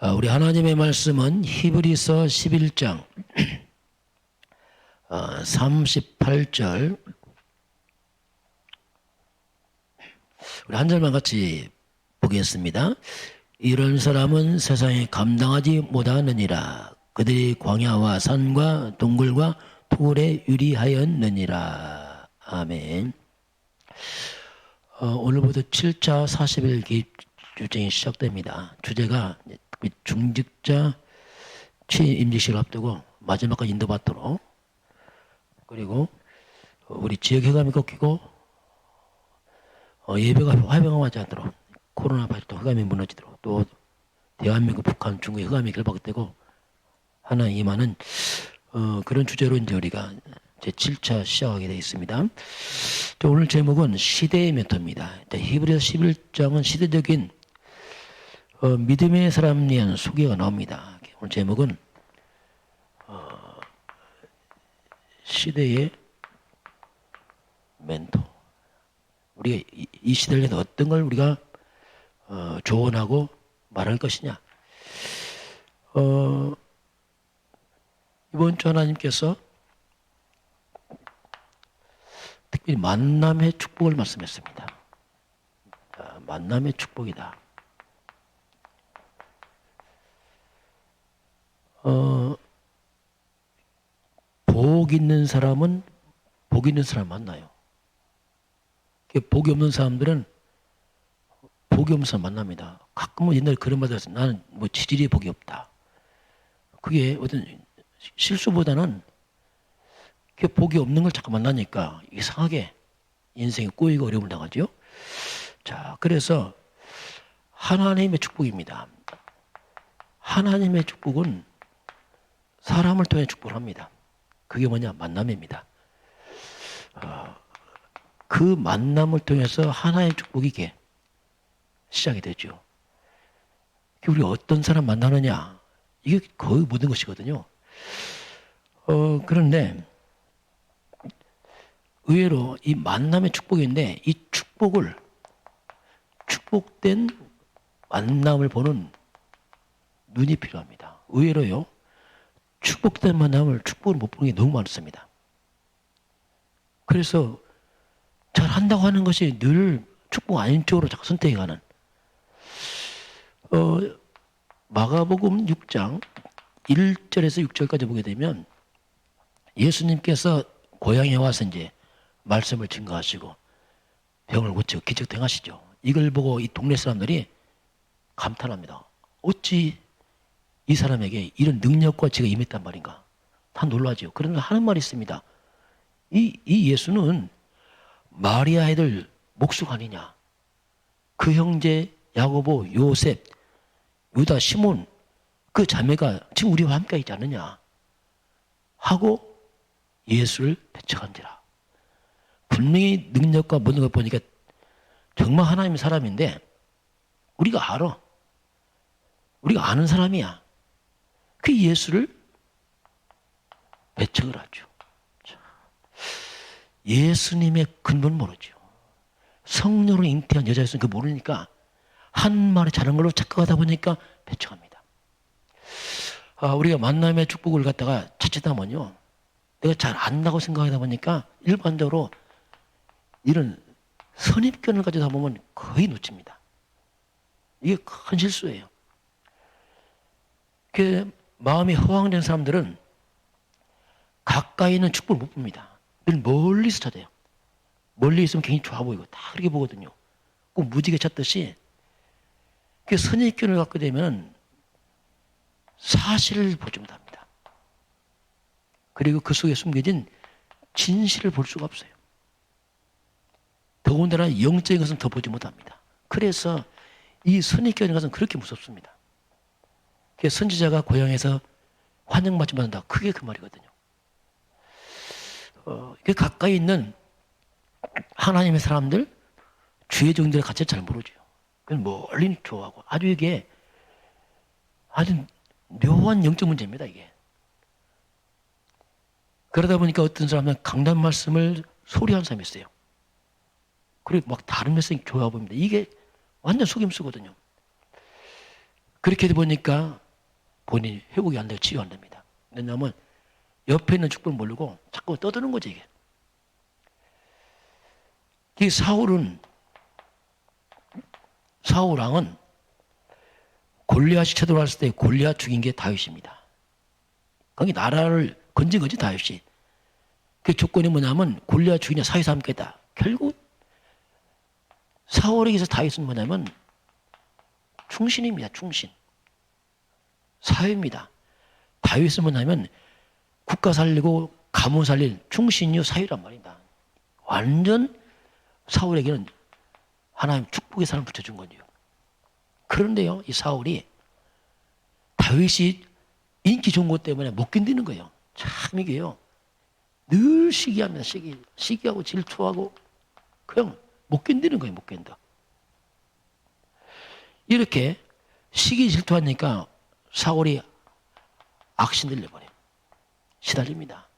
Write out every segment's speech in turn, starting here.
우리 하나님의 말씀은 히브리서 11장 38절 우리 한 절만 같이 보겠습니다. 이런 사람은 세상에 감당하지 못하느니라. 그들이 광야와 산과 동굴과 토굴에 유리하였느니라. 아멘. 오늘부터 7차 40일 기입 주정이 시작됩니다. 주제가 중직자 취임 임직식을 앞두고 마지막까지 인도받도록, 그리고 우리 지역회감이 꺾이고 예배가 화병하지 않도록, 코로나 바이러스 회감이 무너지도록, 또 대한민국, 북한, 중국의 회감이 결박되고 하나 임하는 그런 주제로 이제 우리가 제 7차 시작하게 되어 있습니다. 오늘 제목은 시대의 멘토입니다. 히브리서 11장은 시대적인 믿음의 사람에 대한 소개가 나옵니다. 오늘 제목은 시대의 멘토. 우리가 이 시대를 위해서 어떤 걸 우리가 조언하고 말할 것이냐. 이번 주 하나님께서 특별히 만남의 축복을 말씀했습니다. 만남의 축복이다. 복 있는 사람은 복 있는 사람 만나요. 복이 없는 사람들은 복이 없는 사람 만납니다. 가끔은 옛날에 그런 말 들었어요. 나는 뭐 지질이 복이 없다. 그게 어떤 실수보다는 복이 없는 걸 자꾸 만나니까 이상하게 인생에 꼬이고 어려움을 당하죠. 자, 그래서 하나님의 축복입니다. 하나님의 축복은 사람을 통해 축복을 합니다. 그게 뭐냐? 만남입니다. 그 만남을 통해서 하나의 축복이 이게 시작이 되죠. 우리 어떤 사람 만나느냐, 이게 거의 모든 것이거든요. 그런데 의외로 이 만남의 축복인데, 이 축복을, 축복된 만남을 보는 눈이 필요합니다. 의외로요, 축복된 만남을 축복을 못 보는 게 너무 많습니다. 그래서 잘 한다고 하는 것이 늘 축복 아닌 쪽으로 자꾸 선택해가는, 마가복음 6장 1절에서 6절까지 보게 되면 예수님께서 고향에 와서 이제 말씀을 증거하시고 병을 고치고 기적 행하시죠. 이걸 보고 이 동네 사람들이 감탄합니다. 어찌 이 사람에게 이런 능력과 지가 임했단 말인가. 다 놀라죠. 그런데 하는 말이 있습니다. 이 예수는 마리아 애들 목수가 아니냐. 그 형제 야고보, 요셉, 유다, 시몬, 그 자매가 지금 우리와 함께 있지 않느냐 하고 예수를 배척한지라. 분명히 능력과 모든 걸 보니까 정말 하나님의 사람인데 우리가 알아. 우리가 아는 사람이야. 그 예수를 배척을 하죠. 예수님의 근본 모르죠. 성령으로 잉태한 여자였으면 그 모르니까 한 말이 잘한 걸로 착각하다 보니까 배척합니다. 우리가 만남의 축복을 갖다가 찾다 보면요, 내가 잘 안다고 생각하다 보니까 일반적으로 이런 선입견을 가지다 보면 거의 놓칩니다. 이게 큰 실수예요. 그 마음이 허황된 사람들은 가까이 있는 축복을 못 봅니다. 늘 멀리서 찾아요. 멀리 있으면 괜히 좋아 보이고 다 그렇게 보거든요. 꼭 무지개 찾듯이. 그 선입견을 갖게 되면 사실을 보지 못합니다. 그리고 그 속에 숨겨진 진실을 볼 수가 없어요. 더군다나 영적인 것은 더 보지 못합니다. 그래서 이 선입견인 것은 그렇게 무섭습니다. 선지자가 고향에서 환영받지 못한다. 그게 그 말이거든요. 가까이 있는 하나님의 사람들, 주의 종들의 가치를 잘 모르죠. 그냥 멀리 좋아하고 아주 이게 아주 묘한 영적 문제입니다, 이게. 그러다 보니까 어떤 사람은 강단 말씀을 소리하는 사람이 있어요. 그리고 막 다른 말씀이 좋아 보입니다. 이게 완전 속임수거든요. 그렇게 보니까 본인이 회복이 안 되고 치유가 안 됩니다. 왜냐하면 옆에 있는 축복을 모르고 자꾸 떠드는 거죠, 이게. 이 사울왕은 골리앗이 쳐들어왔을 때 골리앗 죽인 게 다윗입니다. 거기 나라를 건진 거지, 다윗이. 그 조건이 뭐냐면 골리앗 죽이냐 사위에서 함께다. 결국 사울에게서 다윗은 뭐냐면 충신입니다. 충신. 사위입니다. 다윗은 뭐냐면 국가 살리고 가문 살릴 충신이요 사위란 말입니다. 완전 사울에게는 하나님 축복의 사람을 붙여준 거죠. 그런데요, 이 사울이 다윗이 인기 좋은 것 때문에 못 견디는 거예요. 참 이게요. 늘 시기합니다. 시기하고 질투하고 그냥 못 견디는 거예요. 못 견뎌. 이렇게 시기 질투하니까 사울이 악신 들려버려요. 시달립니다.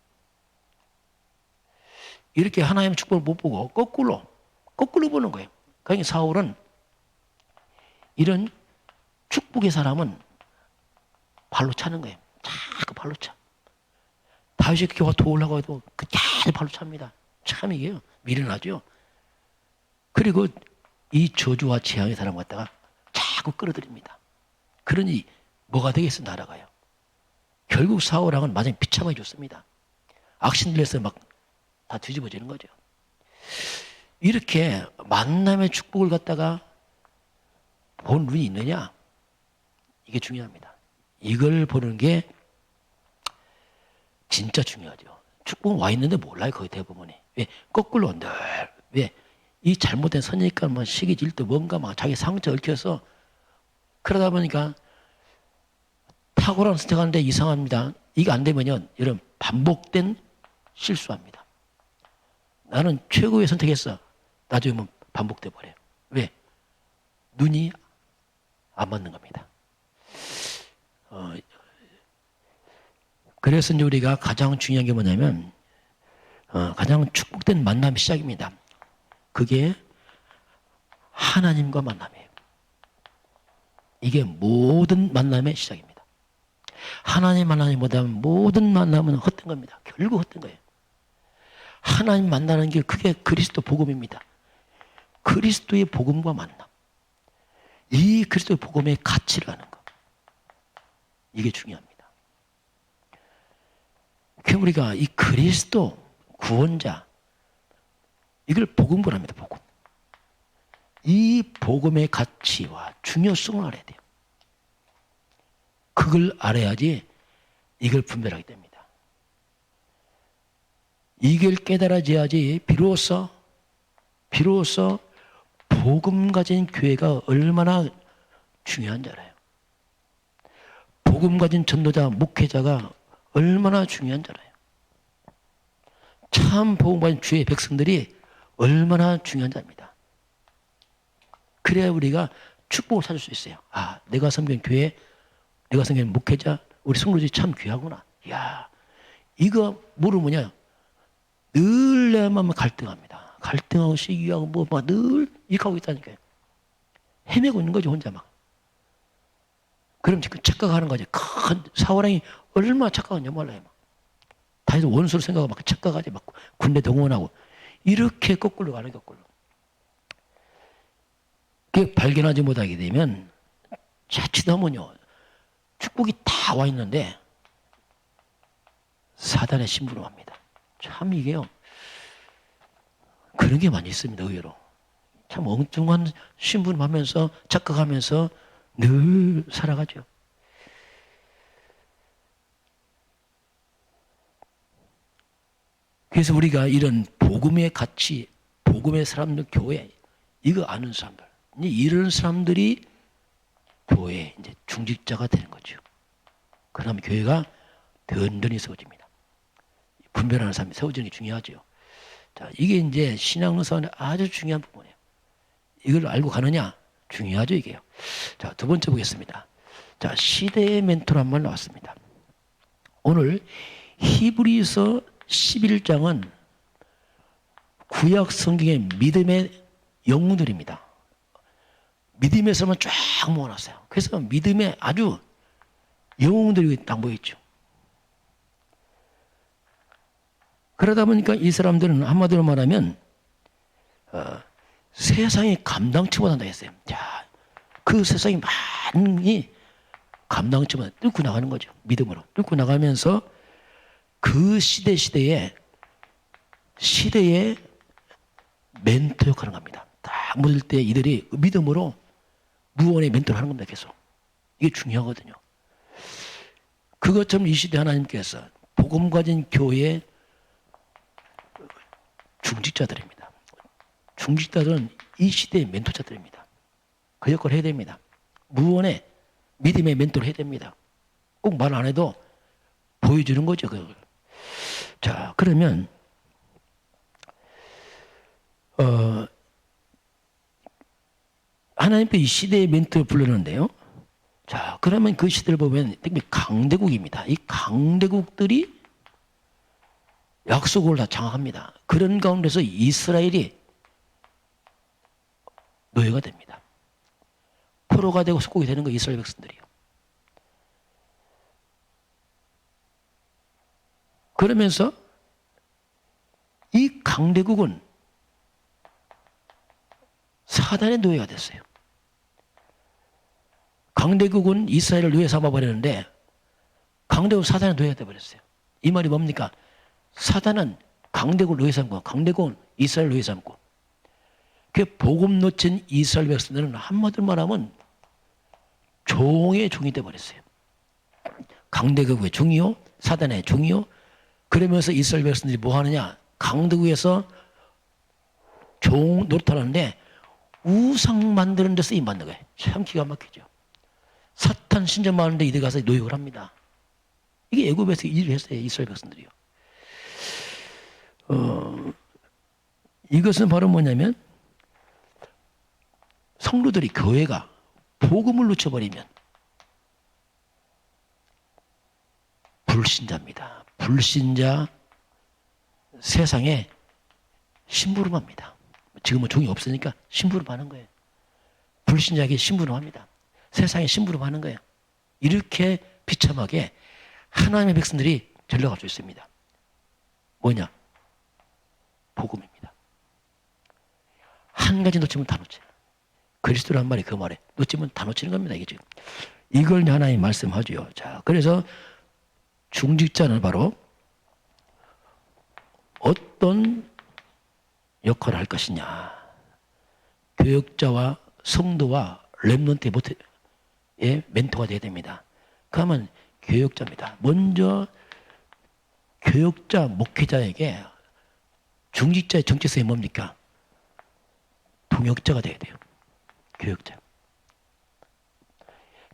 이렇게 하나님의 축복을 못 보고 거꾸로 보는 거예요. 그러니까 사울은 이런 축복의 사람은 발로 차는 거예요. 자꾸 발로 차. 다윗이 그렇게 도우려고 해도 계속 발로 찹니다. 참 이게요. 미련하죠. 그리고 이 저주와 재앙의 사람 갖다가 자꾸 끌어들입니다. 그러니 뭐가 되겠어, 나라가요. 결국 사울왕은 마지막에 비참하게 죽습니다. 악신들에서 막 다 뒤집어지는 거죠. 이렇게 만남의 축복을 갖다가 본 눈이 있느냐? 이게 중요합니다. 이걸 보는 게 진짜 중요하죠. 축복은 와 있는데 몰라요, 거의 대부분이. 왜? 거꾸로 늘, 왜? 이 잘못된 선입관, 뭐 시기 질투, 뭔가 막 자기 상처 얽혀서 그러다 보니까 탁월한 선택하는데 이상합니다. 이게 안 되면요, 여러분, 반복된 실수합니다. 나는 최고의 선택했어. 나중에 보면 반복돼 버려요. 왜? 눈이 안 맞는 겁니다. 그래서 이제 우리가 가장 중요한 게 뭐냐면, 가장 축복된 만남의 시작입니다. 그게 하나님과 만남이에요. 이게 모든 만남의 시작입니다. 하나님 만남이 뭐냐면 모든 만남은 헛된 겁니다. 결국 헛된 거예요. 하나님 만나는 게 그게 그리스도 복음입니다. 그리스도의 복음과 만남. 이 그리스도의 복음의 가치를 아는 것. 이게 중요합니다. 우리가 이 그리스도 구원자 이걸 복음을 합니다. 복음. 이 복음의 가치와 중요성을 알아야 돼요. 그걸 알아야지 이걸 분별하게 됩니다. 이걸 깨달아져야지 비로소 복음 가진 교회가 얼마나 중요한 줄 알아요. 복음 가진 전도자, 목회자가 얼마나 중요한 줄 알아요. 참 복음 가진 주의 백성들이 얼마나 중요한 줄 압니다. 그래야 우리가 축복을 찾을 수 있어요. 아, 내가 섬기는 교회, 내가 섬기는 목회자, 우리 성도들이 참 귀하구나. 이야, 이거 모르면요. 늘 내 마음은 갈등합니다. 갈등하고 시기하고 뭐 막 늘 이렇게 하고 있다니까요. 헤매고 있는 거죠, 혼자 막. 그럼 지금 착각하는 거죠. 큰 사울왕이 얼마나 착각하냐 몰라요. 다시 원수로 생각하고 막 착각하지, 막 군대 동원하고 이렇게 거꾸로 가는 거꾸로. 그게 발견하지 못하게 되면 자칫하면요 축복이 다 와 있는데 사단의 심부름합니다. 참 이게요 그런 게 많이 있습니다. 의외로 참 엉뚱한 심부름하면서 착각하면서 늘 살아가죠. 그래서 우리가 이런 복음의 가치, 복음의 사람들, 교회 이거 아는 사람들, 이런 사람들이 교회에 이제 중직자가 되는 거죠. 그러면 교회가 든든히 세워집니다. 분별하는 사람이 세워지는 게 중요하죠. 자, 이게 이제 신앙선의 아주 중요한 부분이에요. 이걸 알고 가느냐? 중요하죠, 이게요. 자, 두 번째 보겠습니다. 자, 시대의 멘토란 말 나왔습니다. 오늘 히브리서 11장은 구약 성경의 믿음의 영웅들입니다. 믿음의 사람을 쫙 모아놨어요. 그래서 믿음의 아주 영웅들이 딱 모였죠. 그러다 보니까 이 사람들은 한마디로 말하면 세상이 감당치 못한다 했어요. 자, 그 세상이 많이 감당치 못한다. 뚫고 나가는 거죠. 믿음으로. 뚫고 나가면서 그 시대의 멘토 역할을 합니다. 딱 모일 때 이들이 믿음으로 무언의 멘토를 하는 겁니다. 계속. 이게 중요하거든요. 그것처럼 이 시대 하나님께서 복음 가진 교회의 중직자들입니다. 중직자들은 이 시대의 멘토자들입니다. 그 역할을 해야 됩니다. 무언의 믿음의 멘토를 해야 됩니다. 꼭 말 안 해도 보여주는 거죠. 그걸. 자, 그러면 하나님께 이 시대의 멘토를 불렀는데요. 자, 그러면 그 시대를 보면 특히 강대국입니다. 이 강대국들이 약속을 다 장악합니다. 그런 가운데서 이스라엘이 노예가 됩니다. 포로가 되고 속국이 되는 거 이스라엘 백성들이요. 그러면서 이 강대국은 사단의 노예가 됐어요. 강대국은 이스라엘을 노예 삼아버렸는데 강대국은 사단의 노예가 되어버렸어요. 이 말이 뭡니까? 사단은 강대국을 노예 삼고 강대국은 이스라엘 노예 삼고 그 복음 놓친 이스라엘 백성들은 한마디로 말하면 종의 종이 되어버렸어요. 강대국의 종이요, 사단의 종이요. 그러면서 이스라엘 백성들이 뭐 하느냐? 강대국에서 종 노릇하는데 우상 만드는 데 쓰임 받는 거예요. 참 기가 막히죠. 사탄 신전 많은데 이들 가서 노역을 합니다. 이게 애굽에서 일을 했어요. 이스라엘 백성들이요. 이것은 바로 뭐냐면 성도들이 교회가 복음을 놓쳐버리면 불신자입니다. 불신자 세상에 심부름합니다. 지금은 종이 없으니까 심부름하는 거예요. 불신자에게 심부름합니다. 세상에 심부름하는 거예요. 이렇게 비참하게 하나님의 백성들이 전락할 수 있습니다. 뭐냐? 복음입니다. 한 가지 놓치면 다 놓쳐요. 그리스도란 말이 그 말에 놓치면 다 놓치는 겁니다. 이게 지금. 이걸 하나님 말씀하죠. 자, 그래서 중직자는 바로 어떤 역할을 할 것이냐. 교역자와 성도와 렘넌트의 멘토가 되어야 됩니다. 그러면 교역자입니다. 먼저 교역자, 목회자에게 중직자의 정체성이 뭡니까? 동역자가 되어야 돼요. 교역자.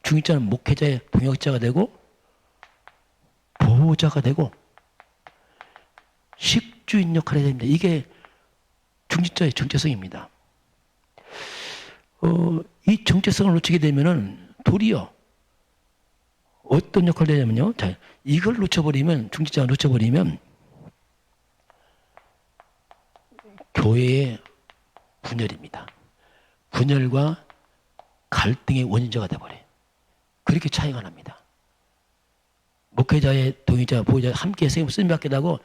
중직자는 목회자의 동역자가 되고 보호자가 되고 식주인 역할을 해야 됩니다. 이게 중직자의 정체성입니다. 이 정체성을 놓치게 되면은 도리어 어떤 역할을 해야냐면요. 자, 이걸 놓쳐버리면, 중직자가 놓쳐버리면 교회의 분열입니다. 분열과 갈등의 원인자가 되어버려요. 그렇게 차이가 납니다. 목회자의 동의자, 보호자 함께 세우면 쓰임받게 되고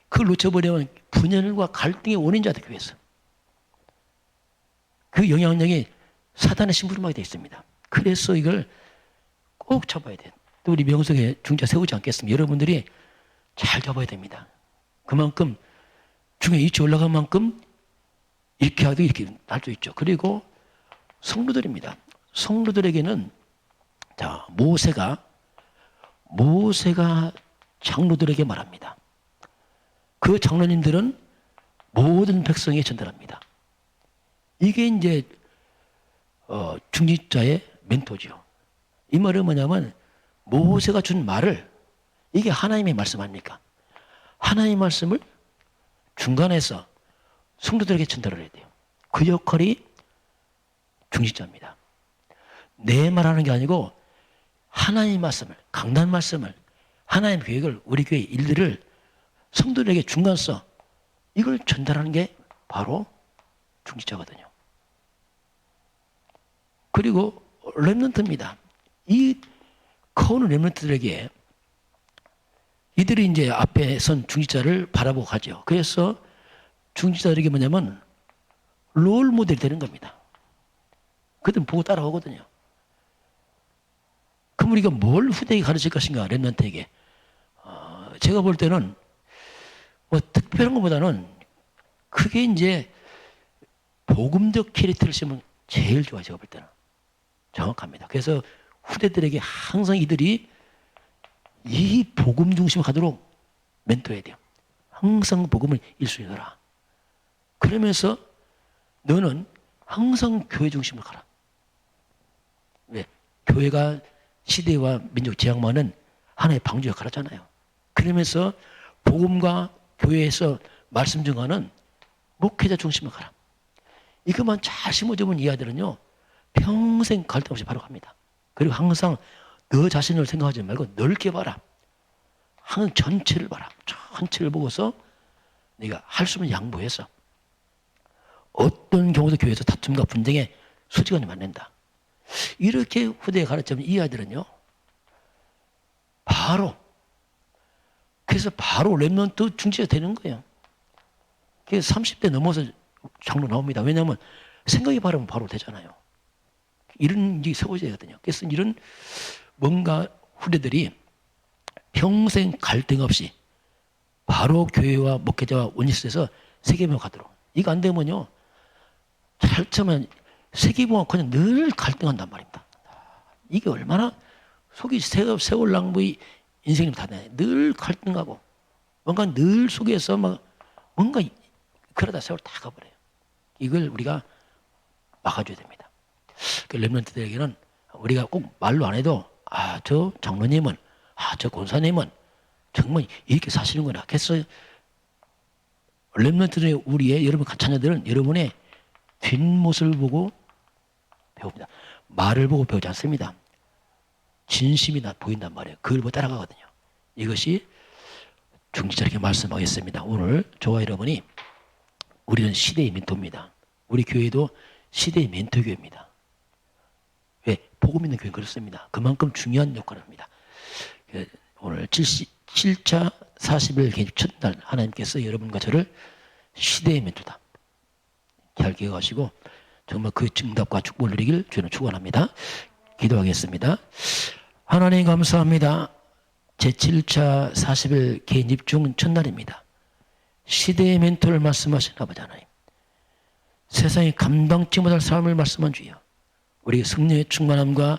그걸 놓쳐버리면 분열과 갈등의 원인자가 되기 위해서 그 영향력이 사단의 심부름하게 되어 있습니다. 그래서 이걸 꼭 잡아야 돼요. 또 우리 명성에 중자 세우지 않겠습니다. 여러분들이 잘 잡아야 됩니다. 그만큼 중에 위치 올라간 만큼 이렇게 하도 이렇게 할 수 있죠. 그리고 성도들입니다. 성도들에게는 자, 모세가 장로들에게 말합니다. 그 장로님들은 모든 백성에 전달합니다. 이게 이제 중직자의 멘토죠. 이 말은 뭐냐면 모세가 준 말을 이게 하나님의 말씀 아닙니까? 하나님의 말씀을 중간에서 성도들에게 전달을 해야 돼요. 그 역할이 중직자입니다. 내 말하는 게 아니고 하나님의 말씀을, 강단 말씀을, 하나님의 계획을, 우리 교회 일들을 성도들에게 중간서 이걸 전달하는 게 바로 중직자거든요. 그리고 렘넌트입니다. 이 커오는 렘넌트들에게 이들이 이제 앞에 선 중직자를 바라보고 가죠. 그래서 중직자들에게 뭐냐면 롤 모델이 되는 겁니다. 그들은 보고 따라오거든요. 그럼 우리가 뭘 후대에게 가르칠 것인가, 렘넌트에게. 제가 볼 때는 뭐 특별한 것보다는 그게 이제 복음적 캐릭터를 쓰면 제일 좋아요. 제가 볼 때는. 정확합니다. 그래서 후대들에게 항상 이들이 이 복음 중심을 가도록 멘토해야 돼요. 항상 복음을 일순위더라. 그러면서 너는 항상 교회 중심으로 가라. 왜? 교회가 시대와 민족 지향만은 하나의 방주 역할을 하잖아요. 그러면서 복음과 교회에서 말씀 증거하는 목회자 중심으로 가라. 이것만 잘 심어주면 이 아들은요, 평생 갈등 없이 바로 갑니다. 그리고 항상 너 자신을 생각하지 말고 넓게 봐라. 항상 전체를 봐라. 전체를 보고서 네가 할 수 있는 양보해서 어떤 경우도 교회에서 다툼과 분쟁에 수직원이 만난다. 이렇게 후대에 가르치면 이 아들은요, 바로, 그래서 바로 렘넌트 중지가 되는 거예요. 그래서 30대 넘어서 장로 나옵니다. 왜냐하면 생각이 바르면 바로 되잖아요. 이런 일이 세워져야 되거든요. 그래서 이런 뭔가 후대들이 평생 갈등 없이 바로 교회와 목회자와 원리스에서 세계보험 가도록. 이거 안 되면요, 잘 참으면 세계보험 그냥 늘 갈등한단 말입니다. 이게 얼마나 속이 세월 낭비 인생이 다 되네. 늘 갈등하고 뭔가 늘 속에서 막 뭔가 그러다 세월 다 가버려요. 이걸 우리가 막아줘야 됩니다. 그 렘넌트들에게는 우리가 꼭 말로 안 해도 저 장로님은 저 권사님은 정말 이렇게 사시는구나. 그래서 렘넌트들의 우리의 여러분 자녀들은 여러분의 뒷모습을 보고 배웁니다. 말을 보고 배우지 않습니다. 진심이 보인단 말이에요. 그걸 보고 따라가거든요. 이것이 중직자에게 말씀하겠습니다. 오늘 저와 여러분이 우리는 시대의 멘토입니다. 우리 교회도 시대의 멘토교회입니다. 왜? 복음 있는 교회는 그렇습니다. 그만큼 중요한 역할을 합니다. 오늘 7차 40일 개집 첫날 하나님께서 여러분과 저를 시대의 멘토다 잘 기억하시고 정말 그 증답과 축복을 누리길 주는 축원합니다. 기도하겠습니다. 하나님 감사합니다. 제7차 40일 개집중 첫날입니다. 시대의 멘토를 말씀하신 아버지 하나님, 세상에 감당치 못할 삶을 말씀한 주여, 우리 성령의 충만함과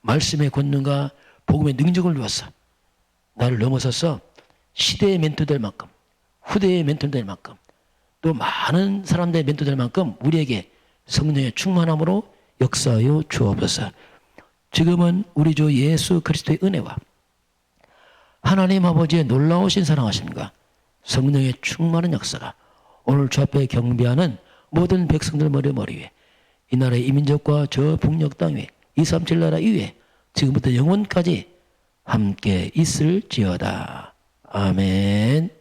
말씀의 권능과 복음의 능력을 주어서 나를 넘어서서 시대의 멘토 될 만큼, 후대의 멘토 될 만큼, 또 많은 사람들의 멘토 될 만큼 우리에게 성령의 충만함으로 역사하여 주옵소서. 지금은 우리 주 예수 그리스도의 은혜와 하나님 아버지의 놀라우신 사랑하심과 성령의 충만한 역사가 오늘 주 앞에 경배하는 모든 백성들 머리 위에, 이 나라의 이민족과 저 북녘 땅 위에, 237 나라 이외에 지금부터 영원까지 함께 있을지어다. 아멘.